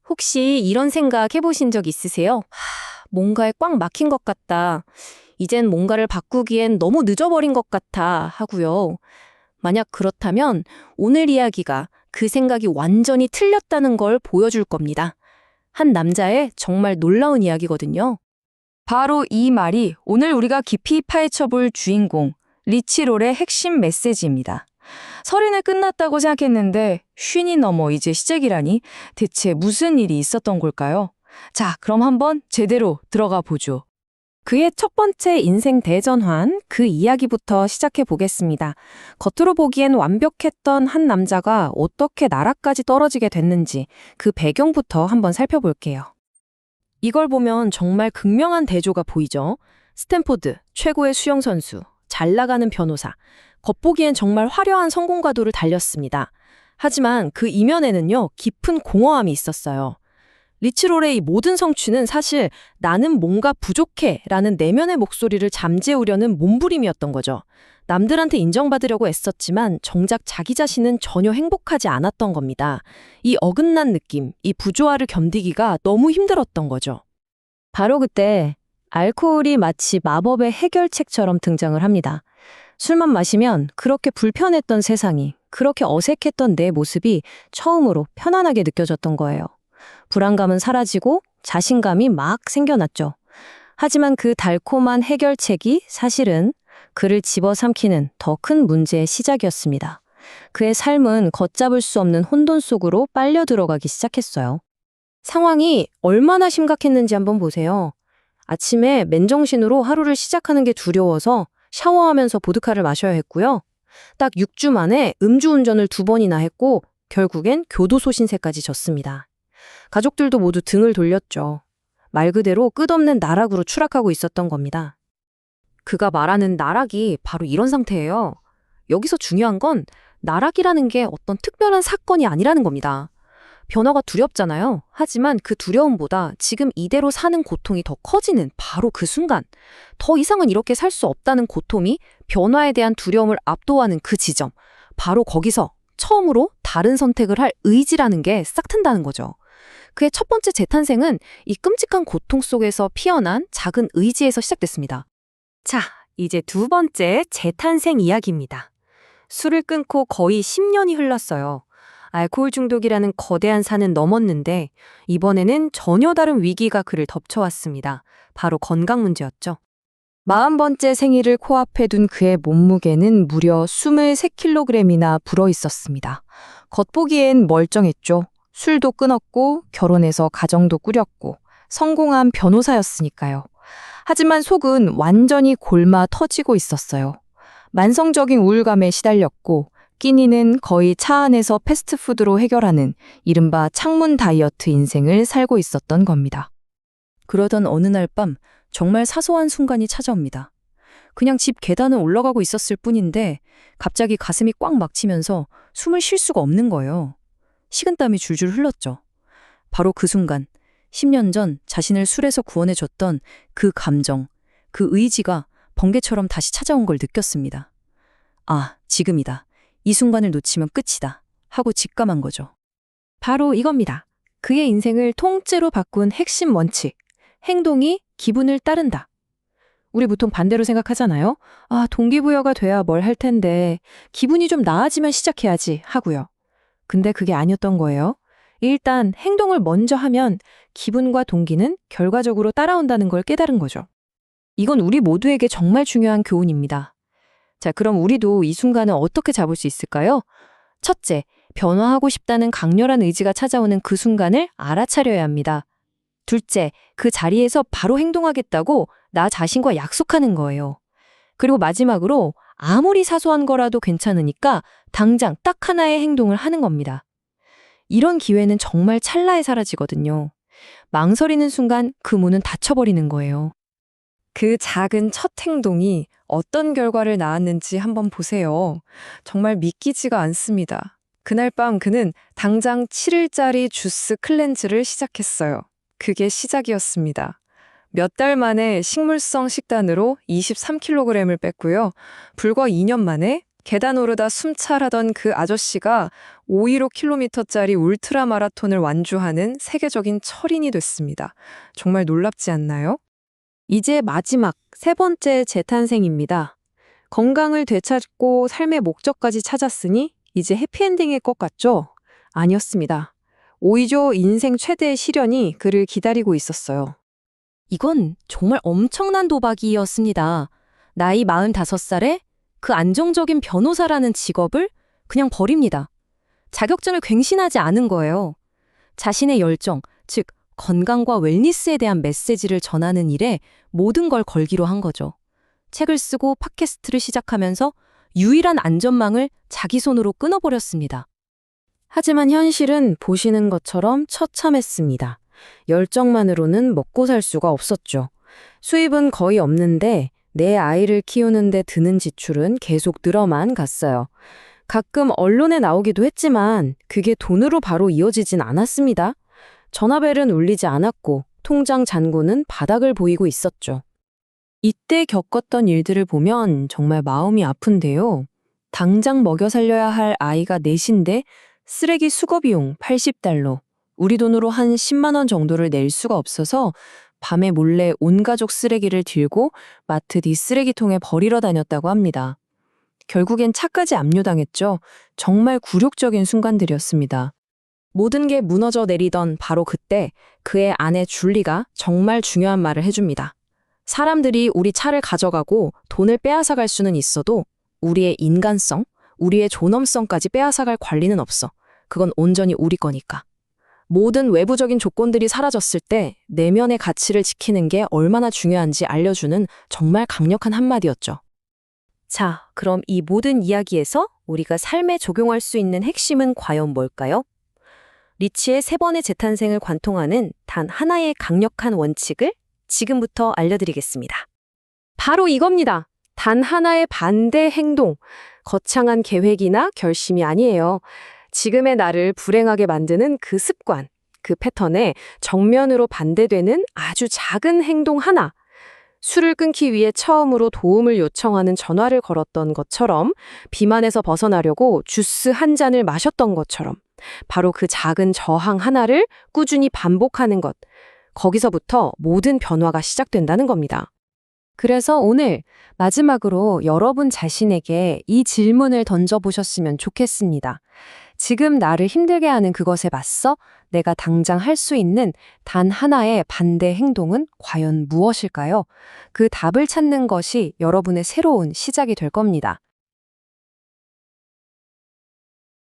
혹시 이런 생각 해보신 적 있으세요? 뭔가에 꽉 막힌 것 같다. 이젠 뭔가를 바꾸기엔 너무 늦어버린 것 같아 하고요. 만약 그렇다면 오늘 이야기가 그 생각이 완전히 틀렸다는 걸 보여줄 겁니다. 한 남자의 정말 놀라운 이야기거든요. 바로 이 말이 오늘 우리가 깊이 파헤쳐볼 주인공, 리치롤의 핵심 메시지입니다. 서른을 끝났다고 생각했는데 쉰이 넘어 이제 시작이라니 대체 무슨 일이 있었던 걸까요? 자, 그럼 한번 제대로 들어가 보죠. 그의 첫 번째 인생 대전환, 그 이야기부터 시작해 보겠습니다. 겉으로 보기엔 완벽했던 한 남자가 어떻게 나라까지 떨어지게 됐는지 그 배경부터 한번 살펴볼게요. 이걸 보면 정말 극명한 대조가 보이죠? 스탠포드, 최고의 수영 선수, 잘 나가는 변호사, 겉보기엔 정말 화려한 성공가도를 달렸습니다. 하지만 그 이면에는요, 깊은 공허함이 있었어요. 리치롤의 이 모든 성취는 사실 나는 뭔가 부족해 라는 내면의 목소리를 잠재우려는 몸부림이었던 거죠. 남들한테 인정받으려고 애썼지만 정작 자기 자신은 전혀 행복하지 않았던 겁니다. 이 어긋난 느낌, 이 부조화를 견디기가 너무 힘들었던 거죠. 바로 그때 알코올이 마치 마법의 해결책처럼 등장을 합니다. 술만 마시면 그렇게 불편했던 세상이, 그렇게 어색했던 내 모습이 처음으로 편안하게 느껴졌던 거예요. 불안감은 사라지고 자신감이 막 생겨났죠. 하지만 그 달콤한 해결책이 사실은 그를 집어삼키는 더 큰 문제의 시작이었습니다. 그의 삶은 걷잡을 수 없는 혼돈 속으로 빨려 들어가기 시작했어요. 상황이 얼마나 심각했는지 한번 보세요. 아침에 맨정신으로 하루를 시작하는 게 두려워서 샤워하면서 보드카를 마셔야 했고요. 딱 6주 만에 음주운전을 2번이나 했고 결국엔 교도소 신세까지 졌습니다. 가족들도 모두 등을 돌렸죠. 말 그대로 끝없는 나락으로 추락하고 있었던 겁니다. 그가 말하는 나락이 바로 이런 상태예요. 여기서 중요한 건 나락이라는 게 어떤 특별한 사건이 아니라는 겁니다. 변화가 두렵잖아요. 하지만 그 두려움보다 지금 이대로 사는 고통이 더 커지는 바로 그 순간, 더 이상은 이렇게 살 수 없다는 고통이 변화에 대한 두려움을 압도하는 그 지점, 바로 거기서 처음으로 다른 선택을 할 의지라는 게 싹 튼다는 거죠. 그의 첫 번째 재탄생은 이 끔찍한 고통 속에서 피어난 작은 의지에서 시작됐습니다. 자, 이제 두 번째 재탄생 이야기입니다. 술을 끊고 거의 10년이 흘렀어요. 알코올 중독이라는 거대한 산은 넘었는데 이번에는 전혀 다른 위기가 그를 덮쳐왔습니다. 바로 건강 문제였죠. 40번째 생일을 코앞에 둔 그의 몸무게는 무려 23kg이나 불어 있었습니다. 겉보기엔 멀쩡했죠. 술도 끊었고 결혼해서 가정도 꾸렸고 성공한 변호사였으니까요. 하지만 속은 완전히 골마 터지고 있었어요. 만성적인 우울감에 시달렸고 끼니는 거의 차 안에서 패스트푸드로 해결하는 이른바 창문 다이어트 인생을 살고 있었던 겁니다. 그러던 어느 날 밤 정말 사소한 순간이 찾아옵니다. 그냥 집 계단을 올라가고 있었을 뿐인데 갑자기 가슴이 꽉 막히면서 숨을 쉴 수가 없는 거예요. 식은땀이 줄줄 흘렀죠. 바로 그 순간 10년 전 자신을 술에서 구원해줬던 그 감정, 그 의지가 번개처럼 다시 찾아온 걸 느꼈습니다. 아, 지금이다. 이 순간을 놓치면 끝이다. 하고 직감한 거죠. 바로 이겁니다. 그의 인생을 통째로 바꾼 핵심 원칙. 행동이 기분을 따른다. 우리 보통 반대로 생각하잖아요. 아, 동기부여가 돼야 뭘 할 텐데 기분이 좀 나아지면 시작해야지 하고요. 근데 그게 아니었던 거예요. 일단 행동을 먼저 하면 기분과 동기는 결과적으로 따라온다는 걸 깨달은 거죠. 이건 우리 모두에게 정말 중요한 교훈입니다. 자, 그럼 우리도 이 순간을 어떻게 잡을 수 있을까요? 첫째, 변화하고 싶다는 강렬한 의지가 찾아오는 그 순간을 알아차려야 합니다. 둘째, 그 자리에서 바로 행동하겠다고 나 자신과 약속하는 거예요. 그리고 마지막으로 아무리 사소한 거라도 괜찮으니까 당장 딱 하나의 행동을 하는 겁니다. 이런 기회는 정말 찰나에 사라지거든요. 망설이는 순간 그 문은 닫혀버리는 거예요. 그 작은 첫 행동이 어떤 결과를 낳았는지 한번 보세요. 정말 믿기지가 않습니다. 그날 밤 그는 당장 7일짜리 주스 클렌즈를 시작했어요. 그게 시작이었습니다. 몇 달 만에 식물성 식단으로 23kg을 뺐고요. 불과 2년 만에 계단 오르다 숨찰하던 그 아저씨가 515km짜리 울트라 마라톤을 완주하는 세계적인 철인이 됐습니다. 정말 놀랍지 않나요? 이제 마지막 세 번째 재탄생입니다. 건강을 되찾고 삶의 목적까지 찾았으니 이제 해피엔딩일 것 같죠? 아니었습니다. 오히려 인생 최대의 시련이 그를 기다리고 있었어요. 이건 정말 엄청난 도박이었습니다. 나이 45살에 그 안정적인 변호사라는 직업을 그냥 버립니다. 자격증을 갱신하지 않은 거예요. 자신의 열정, 즉 건강과 웰니스에 대한 메시지를 전하는 일에 모든 걸 걸기로 한 거죠. 책을 쓰고 팟캐스트를 시작하면서 유일한 안전망을 자기 손으로 끊어버렸습니다. 하지만 현실은 보시는 것처럼 처참했습니다. 열정만으로는 먹고 살 수가 없었죠. 수입은 거의 없는데 내 아이를 키우는데 드는 지출은 계속 늘어만 갔어요. 가끔 언론에 나오기도 했지만 그게 돈으로 바로 이어지진 않았습니다. 전화벨은 울리지 않았고 통장 잔고는 바닥을 보이고 있었죠. 이때 겪었던 일들을 보면 정말 마음이 아픈데요. 당장 먹여 살려야 할 아이가 넷인데 쓰레기 수거 비용 80달러, 우리 돈으로 한 10만 원 정도를 낼 수가 없어서 밤에 몰래 온 가족 쓰레기를 들고 마트 뒤 쓰레기통에 버리러 다녔다고 합니다. 결국엔 차까지 압류당했죠. 정말 굴욕적인 순간들이었습니다. 모든 게 무너져 내리던 바로 그때 그의 아내 줄리가 정말 중요한 말을 해줍니다. 사람들이 우리 차를 가져가고 돈을 빼앗아갈 수는 있어도 우리의 인간성, 우리의 존엄성까지 빼앗아갈 권리는 없어. 그건 온전히 우리 거니까. 모든 외부적인 조건들이 사라졌을 때 내면의 가치를 지키는 게 얼마나 중요한지 알려주는 정말 강력한 한마디였죠. 자, 그럼 이 모든 이야기에서 우리가 삶에 적용할 수 있는 핵심은 과연 뭘까요? 리치의 세 번의 재탄생을 관통하는 단 하나의 강력한 원칙을 지금부터 알려드리겠습니다. 바로 이겁니다. 단 하나의 반대 행동, 거창한 계획이나 결심이 아니에요. 지금의 나를 불행하게 만드는 그 습관, 그 패턴에 정면으로 반대되는 아주 작은 행동 하나. 술을 끊기 위해 처음으로 도움을 요청하는 전화를 걸었던 것처럼, 비만에서 벗어나려고 주스 한 잔을 마셨던 것처럼, 바로 그 작은 저항 하나를 꾸준히 반복하는 것. 거기서부터 모든 변화가 시작된다는 겁니다. 그래서 오늘 마지막으로 여러분 자신에게 이 질문을 던져보셨으면 좋겠습니다. 지금 나를 힘들게 하는 그것에 맞서 내가 당장 할 수 있는 단 하나의 반대 행동은 과연 무엇일까요? 그 답을 찾는 것이 여러분의 새로운 시작이 될 겁니다.